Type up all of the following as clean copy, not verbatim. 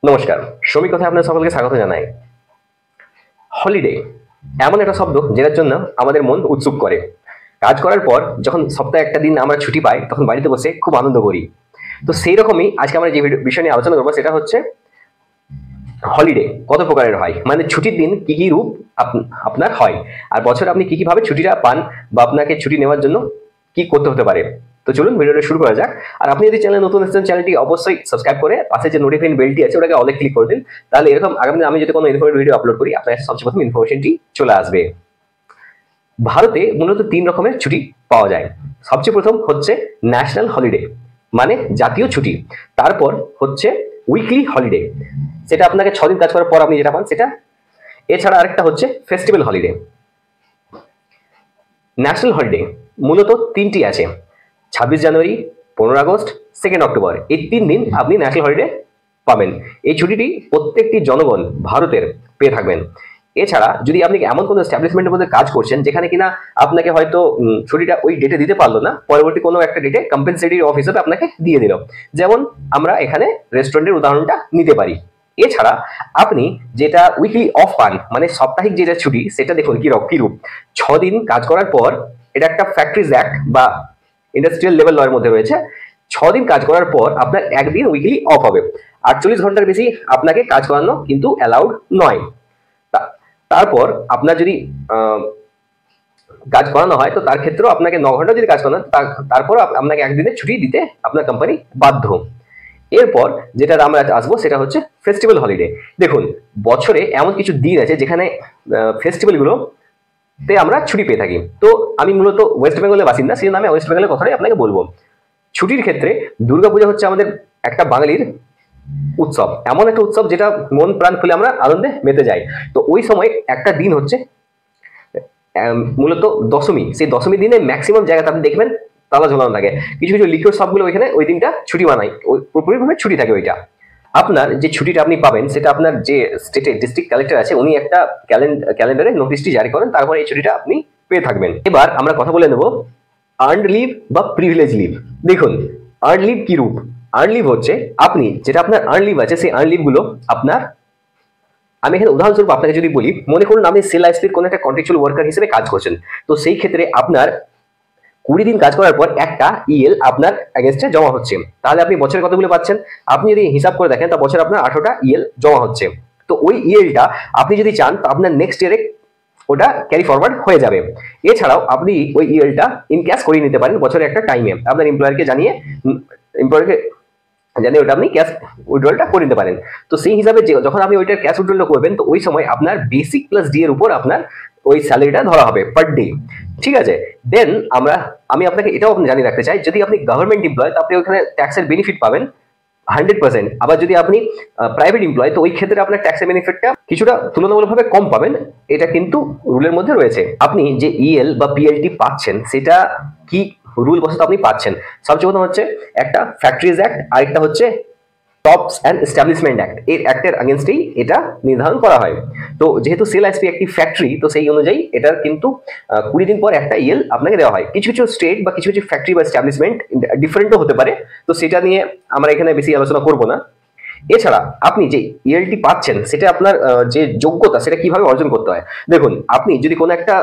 নমস্কার। শ্রমিক কথায় আপনাদের সকলকে স্বাগত জানাই। হলিডে এমন একটা শব্দ যেটার জন্য আমাদের মন উৎসুক করে। কাজ করার পর যখন সপ্তাহে একটা দিন আমরা ছুটি পাই তখন বাড়িতে বসে খুব আনন্দ করি। তো সেই রকমই আজকে আমরা যে বিষয় নিয়ে আলোচনা করবো সেটা হচ্ছে হলিডে কত প্রকারের হয়, মানে ছুটির দিন কি কি রূপ আপনার হয়, আর বছরে আপনি কি কি ভাবে ছুটিটা পান বা আপনাকে ছুটি নেওয়ার জন্য কি করতে হতে পারে। তো চলুন ভিডিওটা শুরু করা যাক। আর আপনি যদি চ্যানেলে নতুন এসেছেন চ্যানেলটি অবশ্যই সাবস্ক্রাইব করে পাশে যে নোটিফিকেশন বেলটি আছে ওটাকে অলে ক্লিক করে দিন, তাহলে এরকম আগামী দিনে আমি যদি কোনো ইনফরমেটিভ ভিডিও আপলোড করি আপনার কাছে সবচেয়ে প্রথম ইনফরমেশনটি চলে আসবে। ভারতে মূলত তিন রকমের ছুটি পাওয়া যায়। সবচেয়ে প্রথম হচ্ছে ন্যাশনাল হলিডে, মানে জাতীয় ছুটি। তারপর হচ্ছে উইকলি হলিডে, সেটা আপনাকে 6 দিন কাজ করার পর আপনি যেটা পান সেটা। এছাড়া আরেকটা হচ্ছে ফেস্টিভ্যাল হলিডে। ন্যাশনাল হলিডে মূলত তিনটি আছে: 26 জানুয়ারি, 15 আগস্ট, 2 অক্টোবর। এই 3 দিন আপনি ন্যাশনাল হলিডে পাবেন। এই ছুটিটি প্রত্যেকটি জনগণ ভারতের পেয়ে থাকবেন। এছাড়া যদি আপনি এমন কোনো এস্টাবলিশমেন্টের মধ্যে কাজ করছেন যেখানে কিনা আপনাকে হয়তো ছুটিটা ওই ডেটে দিতে পারলো না, পরবর্তী কোনো একটা ডেটে কম্পেনসেটরি অফ হিসেবে আপনাকে দিয়ে দিল, যেমন আমরা এখানে রেস্টুরেন্টের উদাহরণটা নিতে পারি। এছাড়া আপনি যেটা উইকলি অফ পান, মানে সাপ্তাহিক যেটা ছুটি, সেটা দেখুন কি রূপ। 6 দিন কাজ করার পর, এটা একটা ফ্যাক্টরিজ অ্যাক্ট বা ইন্ডাস্ট্রিয়াল লেভেল লয়ের মধ্যে রয়েছে। 6 দিন কাজ করার পর আপনার একদিন উইকলি অফ হবে। 48 ঘন্টার বেশি আপনাকে কাজ করানো কিন্তু অ্যালাউড নয়। তারপর আপনার যদি কাজ করানো হয় তো তার ক্ষেত্রেও আপনাকে 9 ঘন্টা যদি কাজ করানো, তারপর আপনাকে একদিনের ছুটি দিতে আপনার কোম্পানি বাধ্য। এরপর যেটা আমরা আসবো সেটা হচ্ছে ফেস্টিভ্যাল হলিডে। দেখুন, বছরে এমন কিছু দিন আছে যেখানে ফেস্টিভ্যালগুলো তে আমরা ছুটি পেয়ে থাকি। তো আমি মূলত ওয়েস্ট বেঙ্গলের বাসিন্দা, সেই জন্য আমি ওয়েস্ট বেঙ্গলের কথাটাই আপনাকে বলবো। ছুটির ক্ষেত্রে দুর্গাপূজা হচ্ছে আমাদের একটা বাঙালির উৎসব, এমন একটা উৎসব যেটা মন প্রাণ খুলে আমরা আনন্দে মেতে যাই। তো ওই সময় একটা দিন হচ্ছে মূলত দশমী। সেই দশমী দিনে ম্যাক্সিমাম জায়গাতে আপনি দেখবেন তালা ঝোলানো থাকে। কিছু কিছু লিখিত সবগুলো ওইখানে ওই দিনটা ছুটি বানায়, পুরোপুরিভাবে ছুটি থাকে ওইটা। আপনার যে ছুটিটা আপনি পাবেন সেটা আপনার যে স্টেটে ডিস্ট্রিক্ট কালেক্টর আছে উনি একটা ক্যালেন্ডারে নোটিশটি জারি করেন, তারপর এই ছুটিটা আপনি পেয়ে থাকবেন। এবার আমরা কথা বলে নেব আর্নড লিভ বা প্রিভিলেজ লিভ। দেখুন, আর্ন লিভ কি রূপ। আর্ন লিভ হচ্ছে আপনি যেটা আপনার আর্ন লিভ আছে সেই আর্ন লিভ গুলো আপনার, আমি এখানে উদাহরণস্বরূপ আপনাকে যদি বলি, মনে করুন আপনি সেল আইসপির কোনো একটা কন্ট্রাকচুয়াল ওয়ার্কার হিসেবে কাজ করছেন। তো সেই ক্ষেত্রে আপনার 20 দিন কাজ করার পর একটা ইএল আপনার এগেনস্টে জমা হচ্ছে। তাহলে আপনি বছরে কতগুলো পাচ্ছেন? আপনি যদি হিসাব করে দেখেন তা বছরে আপনার 18টা ইএল জমা হচ্ছে। তো ওই ইএলটা আপনি যদি চান তো আপনার নেক্সট ইয়ারে ওটা ক্যারি ফরওয়ার্ড হয়ে যাবে। এছাড়াও আপনি ওই ইএলটা ইন ক্যাশ করিয়ে নিতে পারেন বছরে একটা টাইমে, আপনার এমপ্লয়ারকে জানিয়ে ওটা আপনি ক্যাশ উইথড্রলটা করে নিতে পারেন। তো সেই হিসাবে যখন আপনি ওইটার ক্যাশ উইথড্রলটা করবেন তো ওই সময় আপনার বেসিক প্লাস ডি এর উপর আপনার ওই স্যালারিটা ধরা হবে পার ডে। ঠিক আছে। দেন আমি আপনাকে এটাও জানিয়ে রাখতে চাই, যদি আপনি গভর্নমেন্ট এমপ্লয় তো আপনি ওখানে ট্যাক্সের বেনিফিট পাবেন 100%। আবার যদি আপনি প্রাইভেট এমপ্লয় তো ওই ক্ষেত্রে আপনার ট্যাক্সের বেনিফিটটা কিছুটা তুলনামূলকভাবে কম পাবেন। এটা কিন্তু রুলের মধ্যে রয়েছে। আপনি যে ইএল বা পিএলটি পাচ্ছেন সেটা কি রুল বশত আপনি পাচ্ছেন। সবচেয়ে প্রথম হচ্ছে একটা ফ্যাক্টরিজ অ্যাক্ট, আরেকটা হচ্ছে টপস অ্যান্ড এস্টাবলিশমেন্ট অ্যাক্ট। এই অ্যাক্টের আগেনস্টেই এটা নির্ধারণ করা হয়। তো যেহেতু সেল আইসপি একটি ফ্যাক্টরি, তো সেই অনুযায়ী এটার কিন্তু 20 দিন পর একটা ইএল আপনাকে দেওয়া হয়। কিছু কিছু স্টেট বা কিছু কিছু ফ্যাক্টরি বা এস্টাবলিশমেন্ট ডিফারেন্টও হতে পারে, তো সেটা নিয়ে আমরা এখানে বেশি আলোচনা করব না। এছাড়া আপনি যে ইএলটি পাচ্ছেন সেটা আপনার যে যোগ্যতা সেটা কিভাবে অর্জন করতে হয়। দেখুন, আপনি যদি কোনো একটা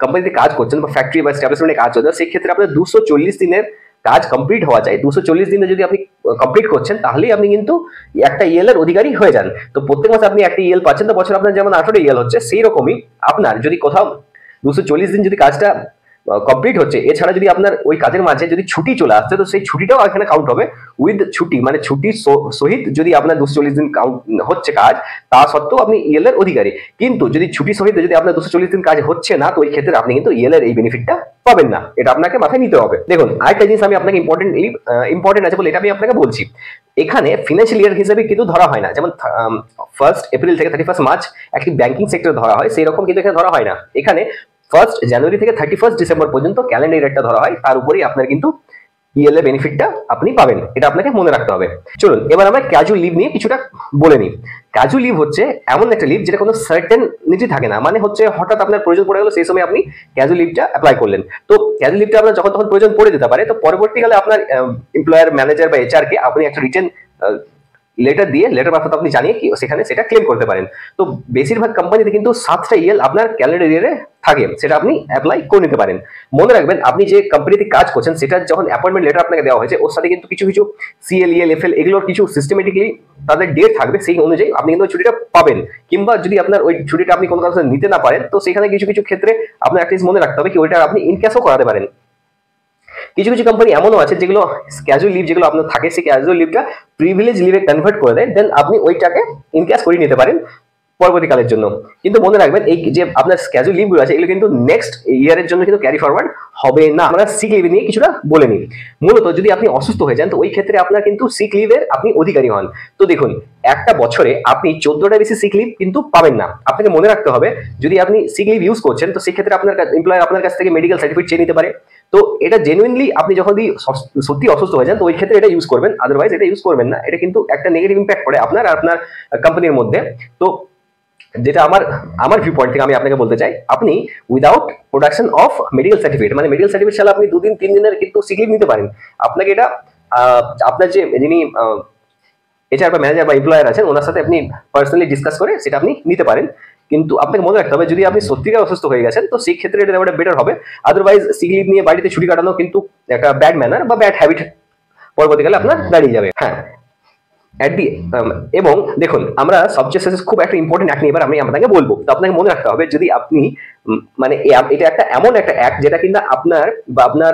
কোম্পানিতে কাজ করছেন বা ফ্যাক্টরি বা এস্টাবলিশমেন্টে কাজ করছেন, সেই ক্ষেত্রে আপনার 240 দিনের কাজ কমপ্লিট হওয়া যায়। 240 দিনে যদি আপনি কমপ্লিট করছেন তাহলেই আপনি কিন্তু একটা ইএল এর অধিকারী হয়ে যান। তো প্রত্যেক মাসে আপনি একটা ইএল পাচ্ছেন, তো বছর আপনার যেমন 18 ইএল হচ্ছে, সেই রকমই আপনার যদি কোথাও 240 দিন যদি কাজটা কমপ্লিট হচ্ছে, এছাড়া যদি আপনার ওই কাজের মাঝে যদি ছুটি চলে আসছে তো সেই ছুটিটাও এখানে কাউন্ট হবে উইথ ছুটি, মানে ছুটির সহিত যদি আপনার 240 দিন কাউন্ট হচ্ছে কাজ, তা সত্ত্বেও আপনি ইএল এর অধিকারী। কিন্তু যদি ছুটি সহিত যদি আপনার 240 দিন কাজ হচ্ছে না তো ওই ক্ষেত্রে আপনি কিন্তু ইএল এর এই বেনিফিটটা পাবেন না। এটা আপনাকে মাথায় নিতে হবে। দেখুন, আরেকটা জিনিস আমি আপনাকে ইম্পর্টেন্ট আছে বলে এটা আমি আপনাকে বলছি। এখানে ফিনান্সিয়াল ইয়ার হিসেবে কিন্তু ধরা হয় না, যেমন 1 এপ্রিল থেকে 31 মার্চ একটি ব্যাংকিং সেক্টর ধরা হয়, সেই রকম কিন্তু এখানে ধরা হয় না। এখানে 1 জানুয়ারি থেকে 31 ডিসেম্বর পর্যন্ত ক্যালেন্ডার ইয়ারটা ধরা হয়, তার উপরেই আপনার কিন্তু ইএল এর বেনিফিটটা আপনি পাবেন। এটা আপনাকে মনে রাখতে হবে। চলুন এবার আমরা ক্যাজুয়াল লিভ নিয়ে কিছুটা বলে নিই। ক্যাজুয়াল লিভ হচ্ছে এমন একটা লিভ যেটা কোনো সার্টেনিটি থাকে না, মানে হচ্ছে হঠাৎ আপনার প্রয়োজন পড়ে গেল, সেই সময় আপনি ক্যাজুয়াল লিভটা অ্যাপ্লাই করলেন। তো ক্যাজুয়াল লিভটা আপনার যখন তখন প্রয়োজন পড়ে যেতে পারে, তো পরবর্তীকালে আপনার এমপ্লয়ার, ম্যানেজার বা এইচআর কে আপনি একটা রিটেন লেটার দিয়ে লেটার মারফত আপনি জানিয়ে কি সেখানে সেটা ক্লেম করতে পারেন। তো বেশিরভাগ কোম্পানিতে কিন্তু 7টা ইএল আপনার ক্যালেন্ডার ইয়ারে থাকে, সেটা আপনি অ্যাপ্লাই করে নিতে পারেন। মনে রাখবেন আপনি যে কোম্পানিতে কাজ করছেন সেটা যখন অ্যাপয়েন্টমেন্ট লেটার আপনাকে দেওয়া হয়েছে ওর সাথে কিন্তু কিছু কিছু সিএল ইএল এফএল এগুলোর কিছু সিস্টেমেটিকলি তাদের ডেট থাকবে, সেই অনুযায়ী আপনি কিন্তু ছুটিটা পাবেন। কিংবা যদি আপনার ওই ছুটিটা আপনি কোনো কারণে নিতে না পারেন তো সেখানে কিছু কিছু ক্ষেত্রে আপনার একটা মনে রাখতে হবে কি ওইটা আপনি ইনক্যাশও করাতে পারেন। কিছু কিছু কোম্পানি এমনও আছে যেগুলো ক্যাজুয়াল লিভ যেগুলো আপনার থাকে সেই ক্যাজুয়াল লিভটা প্রিভিলেজ লিভে কনভার্ট করে দেয়, দেন আপনি ওইটাকে ইনক্যাশ করে নিতে পারেন পরবর্তীকালের জন্য। কিন্তু মনে রাখবেন এই যে আপনার ক্যাজুয়াল লিভগুলো আছে এগুলো কিন্তু নেক্সট ইয়ারের জন্য কিন্তু ক্যারি ফরওয়ার্ড হবে না। আমরা সিক লিভ নিয়ে কিছুটা বলে নিই। মূলত যদি আপনি অসুস্থ হয়ে যান তো ওই ক্ষেত্রে আপনার কিন্তু সিক লিভের আপনি অধিকারী হন। তো দেখুন একটা বছরে আপনি 14টা বেশি সিক লিভ কিন্তু পাবেন না। আপনাকে মনে রাখতে হবে যদি আপনি সিক লিভ ইউজ করছেন তো সেক্ষেত্রে আপনার এমপ্লয়ার আপনার কাছ থেকে মেডিকেল সার্টিফিকেট চেয়ে নিতে পারে। তো এটা জেনুইনলি আপনি যখন সত্যি অসুস্থ হয়ে যান তো ওই ক্ষেত্রে এটা ইউজ করবেন, আদারওয়াইজ এটা ইউজ করবেন না। এটা কিন্তু একটা নেগেটিভ ইম্প্যাক্ট পড়ে আপনার আর আপনার কোম্পানির মধ্যে। তো যেটা আমার ভিউ পয়েন্ট থেকে আমি আপনাকে বলতে চাই, আপনি without production of medical certificate মানে মেডিকেল সার্টিফিকেট ছাড়া আপনি 2 দিন 3 দিনের কিন্তু সিক লিভ নিতে পারেন। আপনাকে এটা আপনার যে যিনি এইচআর বা ম্যানেজার বা এমপ্লয়ার আছেন ওনার সাথে আপনি পার্সোনালি ডিসকাস করে সেটা আপনি নিতে পারেন। কিন্তু আপনাকে মনে রাখতে হবে যদি আপনি সত্যিকার অসুস্থ হয়ে গেছেন তো সেই ক্ষেত্রে এটা নেওয়াটা বেটার হবে। আদারওয়াইজ সিক লিভ নিয়ে বাড়িতে ছুটি কাটানো কিন্তু একটা ব্যাড ম্যানার বা ব্যাড হ্যাবিট পরবর্তীকালে আপনার দাঁড়িয়ে যাবে। হ্যাঁ এবং দেখুন আমরা সবচেয়ে শেষে খুব একটা ইম্পর্টেন্ট অ্যাক্ট নিয়ে এবার আমি আপনাকে বলবো। তো আপনাকে মনে রাখতে হবে যদি আপনি মানে এটা একটা এমন একটা অ্যাক্ট যেটা কিন্তু আপনার বা আপনার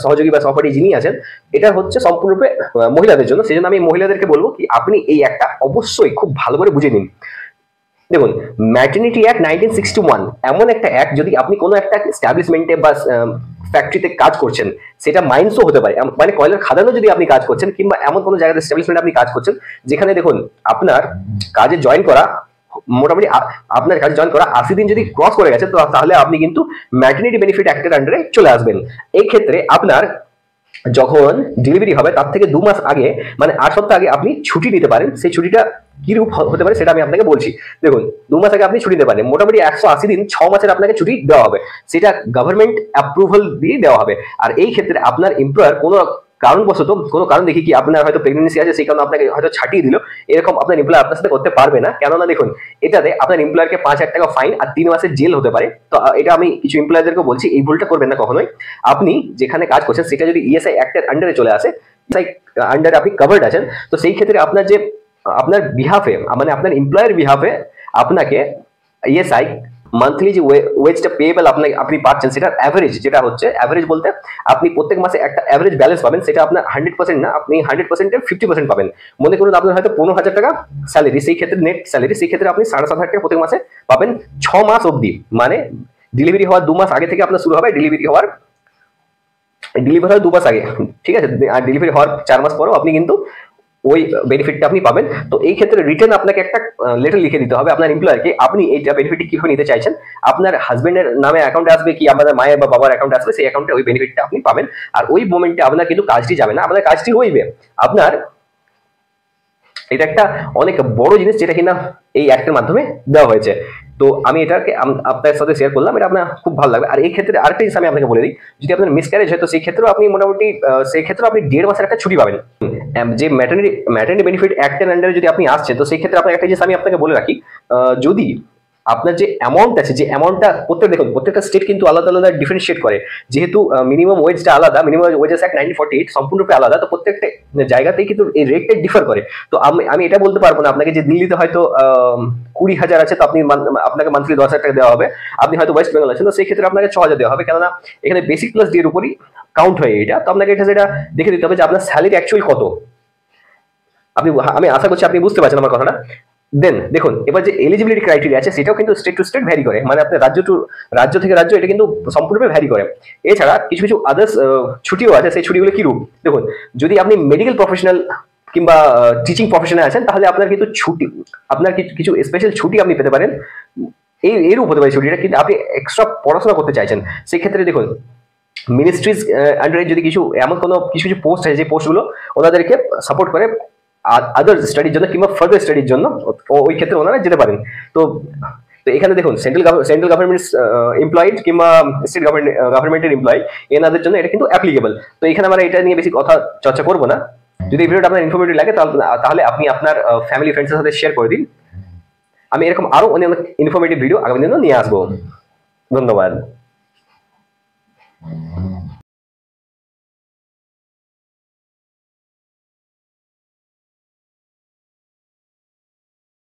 সহযোগী বা সহপাঠী যিনি আছেন এটা হচ্ছে সম্পূর্ণরূপে মহিলাদের জন্য, সেই জন্য আমি মহিলাদেরকে বলবো কি আপনি এই অ্যাক্টটা অবশ্যই খুব ভালো করে বুঝে নিন। দেখুন ম্যাটারনিটি অ্যাক্ট 1961 এমন একটা অ্যাক্ট যদি আপনি কোনো একটা এস্টাবলিশমেন্টে বা ফ্যাক্টরিতে কাজ করছেন সেটা মাইন্সও হতে পারে, মানে কয়লার খাদানও যদি আপনি কাজ করছেন কিংবা এমন কোনো জায়গাতে এস্টাবলিশমেন্টে আপনি কাজ করছেন যেখানে দেখুন আপনার কাজে জয়েন করা মোটামুটি আপনার কাজে জয়েন করা 80 দিন যদি ক্রস করে গেছে তো তাহলে আপনি কিন্তু ম্যাটারনিটি বেনিফিট অ্যাক্টের আন্ডারে চলে আসবেন। এই ক্ষেত্রে আপনার যখন ডেলিভারি হবে তার থেকে 2 মাস আগে মানে 8 সপ্তাহ আগে আপনি ছুটি নিতে পারেন। সেই ছুটিটা কি রূপ হতে পারে সেটা আমি আপনাকে বলছি। দেখুন 2 মাস আগে আপনি ছুটি নিতে পারেন, মোটামুটি 180 দিন 6 মাসের আপনাকে ছুটি দেওয়া হবে, সেটা গভর্নমেন্ট অ্যাপ্রুভাল দিয়ে দেওয়া হবে। আর এই ক্ষেত্রে আপনার এমপ্লয়ার কোনো কারণবশত কোনো কারণ দেখি কি আপনার হয়তো প্রেগনেন্সি আছে সেই কারণে আপনাকে হয়তো ছাটিয়ে দিল, এরকম আপনার এমপ্লয়ার আপনার সাথে করতে পারবে না। কেননা দেখুন এটাতে আপনার এমপ্লয়ারকে 5,000 টাকা ফাইন আর 3 মাসের জেল হতে পারে। তো এটা আমি কিছু এমপ্লয়ারদেরকে বলছি এই ভুলটা করবেন না কখনোই। আপনি যেখানে কাজ করছেন সেটা যদি ইএসআই অ্যাক্টের আন্ডারে চলে আসে, ইএসআই আন্ডারে আপনি কভার্ড আছেন, তো সেই ক্ষেত্রে আপনার যে আপনার বিহাফে মানে আপনার এমপ্লয়ার বিহাফে আপনাকে ইএসআই মান্থলি যে ওয়েজটা পেয়েবল আপনি পাচ্ছেন সেটা অ্যাভারেজ, যেটা হচ্ছে অ্যাভারেজ বলতে আপনি প্রত্যেক মাসে একটা অ্যাভারেজ ব্যালেন্স পাবেন, সেটা আপনার 100% না, আপনি 100%-এর 50% পাবেন। মনে করুন আপনার হয়তো 15,000 টাকা স্যালারি, সেই ক্ষেত্রে নেট স্যালারি, সেই ক্ষেত্রে আপনি 7,500 টাকা প্রত্যেক মাসে পাবেন 6 মাস অবধি। মানে ডেলিভারি হওয়ার 2 মাস আগে থেকে আপনার শুরু হবে, ডেলিভারি হওয়ার 2 মাস আগে, ঠিক আছে, আর ডেলিভারি হওয়ার 4 মাস পরেও আপনি কিন্তু ওই বেনিফিটটা আপনি পাবেন। তো এই ক্ষেত্রে রিটার্ন আপনাকে একটা লেটার লিখে দিতে হবে আপনার এমপ্লয়ারকে, আপনি এইটা বেনিফিট কিভাবে নিতে চাইছেন, আপনার হাজবেন্ডের নামে অ্যাকাউন্টে আসবে কি আপনার মায়ের বা বাবার অ্যাকাউন্টে আসবে, সেই অ্যাকাউন্টে ওই বেনিফিটটা আপনি পাবেন। আর ওই মোমেন্টে আপনার কিন্তু কাজটি যাবে না, আপনার কাজটি রইবে। আপনার এটা একটা অনেক বড় জিনিস যেটা কিনা এই অ্যাক্টের মাধ্যমে দেওয়া হয়েছে। তো আমি এটাকে আপনার সাথে শেয়ার করলাম, এটা আপনার খুব ভালো লাগবে। আর এই ক্ষেত্রে আরেকটা জিনিস আমি আপনাকে বলে দিই, যদি আপনার মিসক্যারেজ হয় তো সেই ক্ষেত্রেও আপনি মোটামুটি সেই ক্ষেত্রে আপনি 1.5 মাসের একটা ছুটি পাবেন। যে ম্যাটারনিটি বেনিফিট অ্যাক্টের আন্ডারে যদি আপনি আসছেন তো সেই ক্ষেত্রে আপনার একটা জিনিস আমি আপনাকে বলে রাখি, যদি আপনার যে অ্যামাউন্ট আছে যে অ্যামাউন্টটা দেখুন প্রত্যেকটা স্টেট কিন্তু আলাদা আলাদা ডিফারেন্সিয়েট করে, যেহেতু মিনিমাম ওয়েজটা আলাদা, মিনিমাম ওয়েজেস অ্যাক্ট 1948 সম্পূর্ণরূপে আলাদা, তো প্রত্যেকটা জায়গাতেই কিন্তু এই রেটটা ডিফার করে। তো আমি এটা বলতে পারবো না আপনাকে যে দিল্লিতে হয়তো 20,000 আছে তো আপনাকে মান্থলি 10,000 টাকা দেওয়া হবে, আপনি হয়তো ওয়েস্ট বেঙ্গল আছেন তো সেই ক্ষেত্রে আপনাকে 6,000 দেওয়া হবে, কেননা এখানে বেসিক প্লাস ডি এর উপরই কাউন্ট হয় এটা। তো আপনাকে এটা যেটা দেখে দিতে হবে যে আপনার স্যালারি অ্যাকচুয়ালি কত। আমি আশা করছি আপনি বুঝতে পারছেন আমার কথাটা। দেন দেখুন এবার যে এলিজিবিলিটি ক্রাইটেরিয়া আছে সেটাও কিন্তু স্টেট টু স্টেট ভ্যারি করে, মানে আপনার রাজ্য থেকে রাজ্য এটা কিন্তু সম্পূর্ণভাবে ভ্যারি করে। এছাড়া কিছু কিছু আদার্স ছুটিও আছে, সেই ছুটিগুলো কি রূপ দেখুন, যদি আপনি মেডিকেল প্রফেশনাল কিংবা টিচিং প্রফেশনে আছেন তাহলে আপনার কিন্তু ছুটি, আপনার কিছু স্পেশাল ছুটি আপনি পেতে পারেন। এরূপ হতে পারে ছুটিটা, কিন্তু আপনি এক্সট্রা পড়াশোনা করতে চাইছেন সেই ক্ষেত্রে দেখুন মিনিস্ট্রিজ আন্ডারে যদি এমন কিছু পোস্ট আছে যে পোস্টগুলো ওনাদেরকে সাপোর্ট করে আদার স্টাডির জন্য কিংবা ফার্দার স্টাডির জন্য, ওই ক্ষেত্রে ওনারা যেতে পারেন। তো এখানে দেখুন সেন্ট্রাল গভর্নমেন্ট এমপ্লয়েড কিংবা স্টেট গভর্নমেন্টের এমপ্লয় এনাদের জন্য এটা কিন্তু অ্যাপ্লিকেবল। তো এখানে আমরা এটা নিয়ে বেশি কথা চর্চা করবো না। যদি এই ভিডিওটা আপনার ইনফরমেটিভ লাগে তাহলে আপনি আপনার ফ্যামিলি ফ্রেন্ডসের সাথে শেয়ার করে দিন। আমি এরকম আরো অনেক ইনফরমেটিভ ভিডিও আগামী দিনে নিয়ে আসবো। ধন্যবাদ।